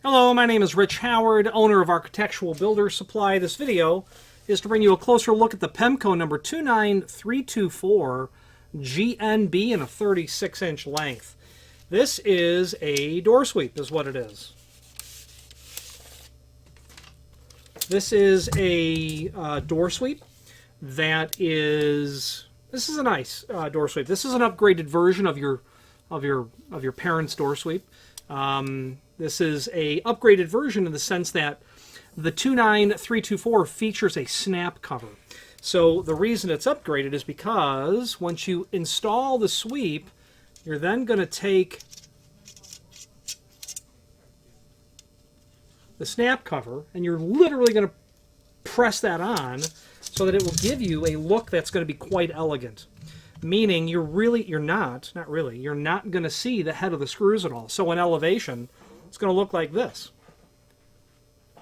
Hello, my name is Rich Howard, owner of Architectural Builders Supply. This video is to bring you a closer look at the Pemko number 29324 GNB in a 36-inch length. This is a door sweep, is what it is. This is a door sweep that is. This is a nice door sweep. This is an upgraded version of your parents' door sweep. This is a upgraded version in the sense that the 29324 features a snap cover. So the reason it's upgraded is because once you install the sweep, you're then going to take the snap cover and you're literally going to press that on so that it will give you a look that's going to be quite elegant. Meaning you're not going to see the head of the screws at all. So in elevation, it's going to look like this.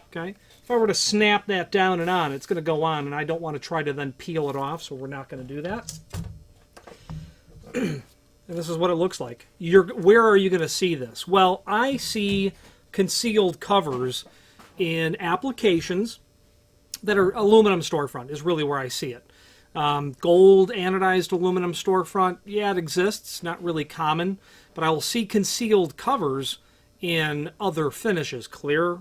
Okay? If I were to snap that down and on, it's going to go on, and I don't want to try to then peel it off, so we're not going to do that. And this is what it looks like. Where are you going to see this? Well, I see concealed covers in applications that are aluminum storefront is really where I see it. Gold anodized aluminum storefront, yeah, it exists, not really common, but I will see concealed covers in other finishes, clear,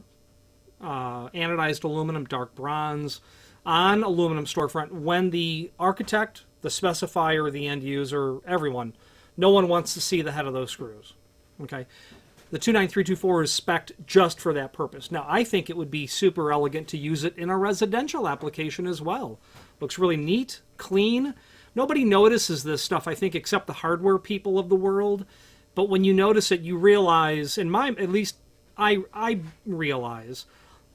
anodized aluminum, dark bronze, on aluminum storefront when the architect, the specifier, the end user, everyone, no one wants to see the head of those screws. Okay, the 29324 is spec'd just for that purpose. Now, I think it would be super elegant to use it in a residential application as well. Looks really neat, clean. Nobody notices this stuff, I think, except the hardware people of the world. But when you notice it, you realize, at least I realize,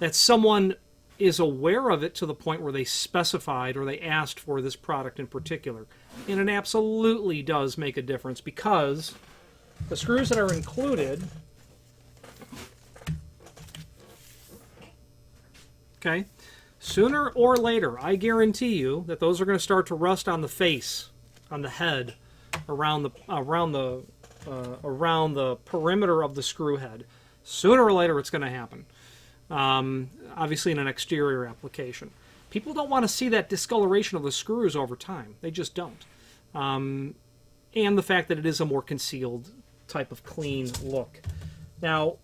that someone is aware of it to the point where they specified or they asked for this product in particular. And it absolutely does make a difference because the screws that are included, okay, sooner or later, I guarantee you that those are going to start to rust on the face, on the head, around the perimeter of the screw head. Sooner or later, it's going to happen. Obviously, in an exterior application, people don't want to see that discoloration of the screws over time. They just don't. And the fact that it is a more concealed type of clean look. Now,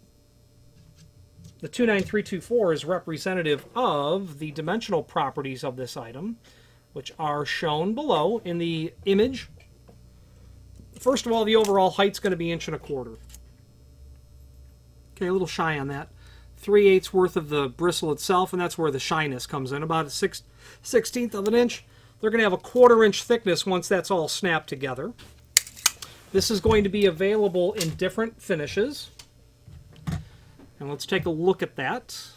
the 29324 is representative of the dimensional properties of this item, which are shown below in the image. First of all, the overall height's going to be 1.25 inches. Okay, a little shy on that. 3/8 worth of the bristle itself, and that's where the shyness comes in. About a 1/16 of an inch. They're going to have a 1/4 inch thickness once that's all snapped together. This is going to be available in different finishes. And let's take a look at that.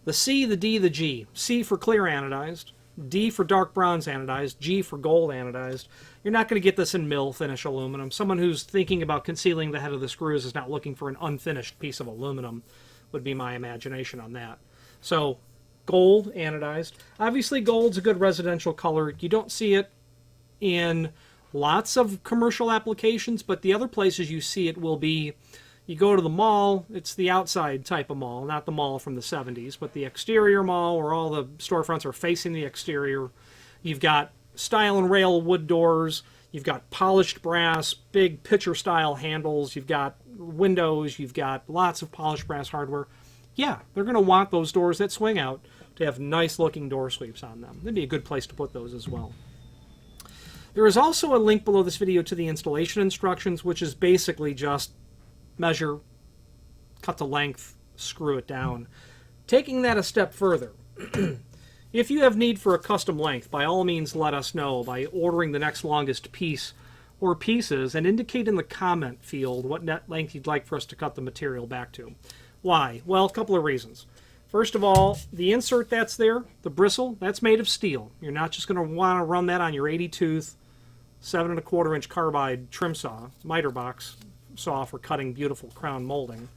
The C, the D, the G. C for clear anodized, D for dark bronze anodized, G for gold anodized. You're not going to get this in mill finish aluminum. Someone who's thinking about concealing the head of the screws is not looking for an unfinished piece of aluminum, would be my imagination on that. So, gold anodized. Obviously, gold's a good residential color. You don't see it in lots of commercial applications, but the other places you see it will be, you go to the mall, it's the outside type of mall, not the mall from the 70s, but the exterior mall where all the storefronts are facing the exterior. You've got style and rail wood doors, you've got polished brass, big picture style handles, you've got windows, you've got lots of polished brass hardware. Yeah, they're going to want those doors that swing out to have nice looking door sweeps on them. That'd be a good place to put those as well. There is also a link below this video to the installation instructions, which is basically just measure, cut the length, screw it down. Taking that a step further, if you have need for a custom length, by all means let us know by ordering the next longest piece or pieces and indicate in the comment field what net length you'd like for us to cut the material back to. Why? Well, a couple of reasons. First of all, the insert that's there, the bristle, that's made of steel. You're not just going to want to run that on your 80-tooth, 7¼ inch carbide trim saw, miter box saw for cutting beautiful crown molding.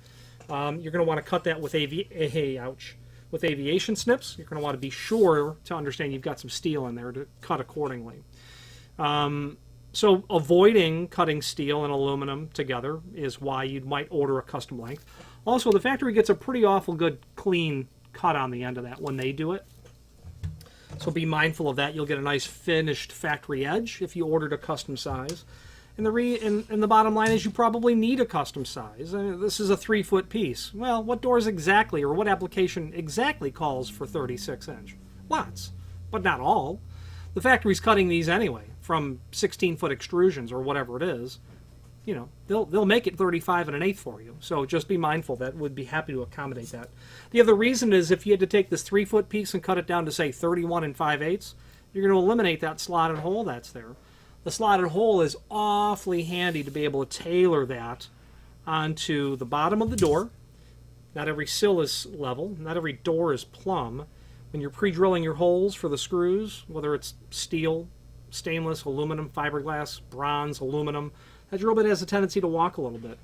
You're going to want to cut that with aviation snips. You're going to want to be sure to understand you've got some steel in there to cut accordingly. So avoiding cutting steel and aluminum together is why you might order a custom length. Also, the factory gets a pretty awful good clean cut on the end of that when they do it. So be mindful of that. You'll get a nice finished factory edge if you ordered a custom size. And the bottom line is you probably need a custom size. This is a 3-foot piece. Well, what doors exactly or what application exactly calls for 36-inch? Lots, but not all. The factory's cutting these anyway from 16-foot extrusions or whatever it is. You know, they'll make it 35 and an eighth for you. So just be mindful that would be happy to accommodate that. The other reason is if you had to take this 3-foot piece and cut it down to say 31 and 5/8, you're going to eliminate that slotted hole that's there. The slotted hole is awfully handy to be able to tailor that onto the bottom of the door. Not every sill is level. Not every door is plumb. When you're pre-drilling your holes for the screws, whether it's steel, stainless, aluminum, fiberglass, bronze, aluminum, that drill bit has a tendency to walk a little bit.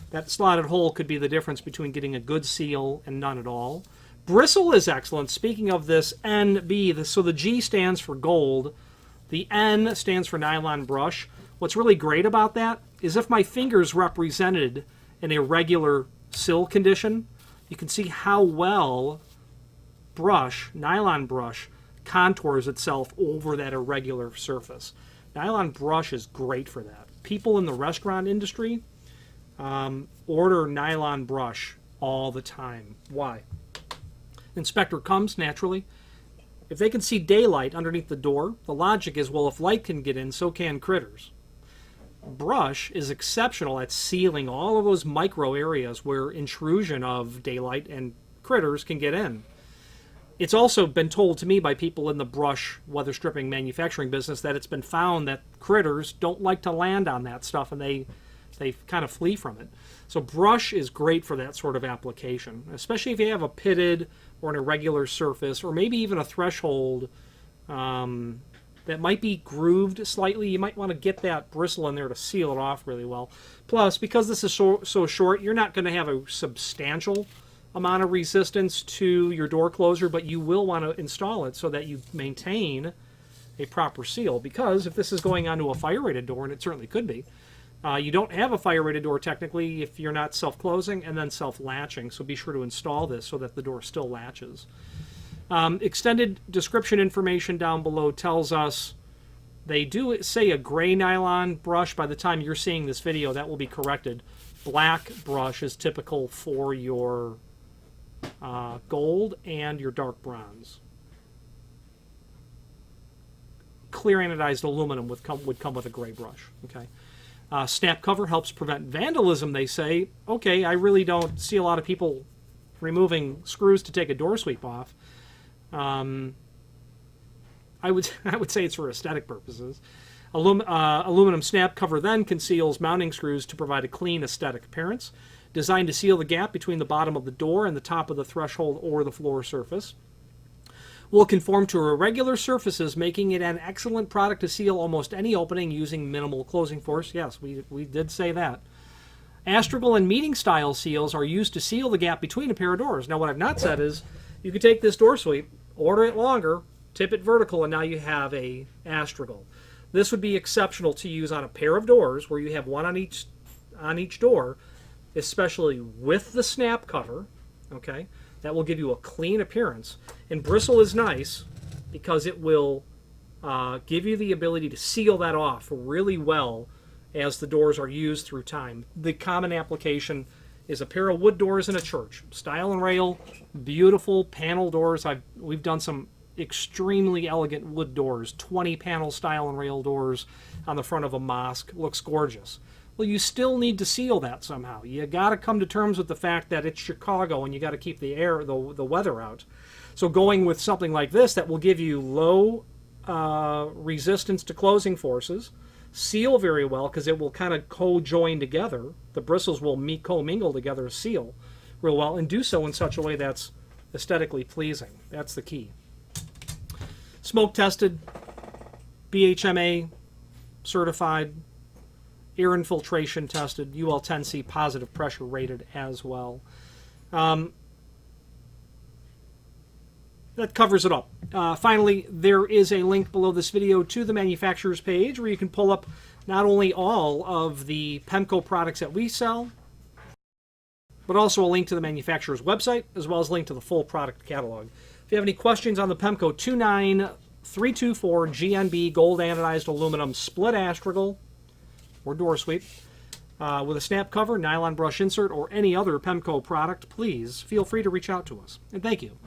That slotted hole could be the difference between getting a good seal and none at all. Bristle is excellent. Speaking of this NB, so the G stands for gold. The N stands for nylon brush. What's really great about that is if my finger's represented in a regular sill condition, you can see how well nylon brush, contours itself over that irregular surface. Nylon brush is great for that. People in the restaurant industry order nylon brush all the time. Why? Inspector comes, naturally. If they can see daylight underneath the door, the logic is, well, if light can get in, so can critters. Brush is exceptional at sealing all of those micro areas where intrusion of daylight and critters can get in. It's also been told to me by people in the brush weather stripping manufacturing business that it's been found that critters don't like to land on that stuff and they kind of flee from it. So brush is great for that sort of application, especially if you have a pitted or an irregular surface or maybe even a threshold that might be grooved slightly. You might want to get that bristle in there to seal it off really well. Plus, because this is so short, you're not going to have a substantial amount of resistance to your door closer, but you will want to install it so that you maintain a proper seal, because if this is going onto a fire-rated door, and it certainly could be, you don't have a fire-rated door technically if you're not self-closing and then self-latching, so be sure to install this so that the door still latches. Extended description information down below tells us they do say a gray nylon brush. By the time you're seeing this video, that will be corrected. Black brush is typical for your gold and your dark bronze. Clear anodized aluminum would come with a gray brush. Okay. Snap cover helps prevent vandalism, they say. Okay, I really don't see a lot of people removing screws to take a door sweep off. I would say it's for aesthetic purposes. Aluminum snap cover then conceals mounting screws to provide a clean aesthetic appearance, designed to seal the gap between the bottom of the door and the top of the threshold or the floor surface. Will conform to irregular surfaces, making it an excellent product to seal almost any opening using minimal closing force. Yes, we did say that. Astragal and meeting style seals are used to seal the gap between a pair of doors. Now, what I've not said is you could take this door sweep, order it longer, tip it vertical, and now you have a Astragal. This would be exceptional to use on a pair of doors where you have one on each door, especially with the snap cover. Okay, that will give you a clean appearance. And bristle is nice because it will give you the ability to seal that off really well as the doors are used through time. The common application is a pair of wood doors in a church. Style and rail, beautiful panel doors. We've done some extremely elegant wood doors, 20 panel style and rail doors on the front of a mosque. Looks gorgeous. Well, you still need to seal that somehow. You got to come to terms with the fact that it's Chicago and you got to keep the weather out. So going with something like this that will give you low resistance to closing forces, seal very well because it will kind of co-join together. The bristles will co-mingle together to seal real well, and do so in such a way that's aesthetically pleasing. That's the key. Smoke tested, BHMA certified, air infiltration tested, UL 10C positive pressure rated as well. That covers it up. Finally, there is a link below this video to the manufacturer's page where you can pull up not only all of the Pemko products that we sell, but also a link to the manufacturer's website, as well as a link to the full product catalog. If you have any questions on the Pemko 29324 GNB gold anodized aluminum split Astragal or door sweep with a snap cover, nylon brush insert, or any other Pemko product, please feel free to reach out to us. And thank you.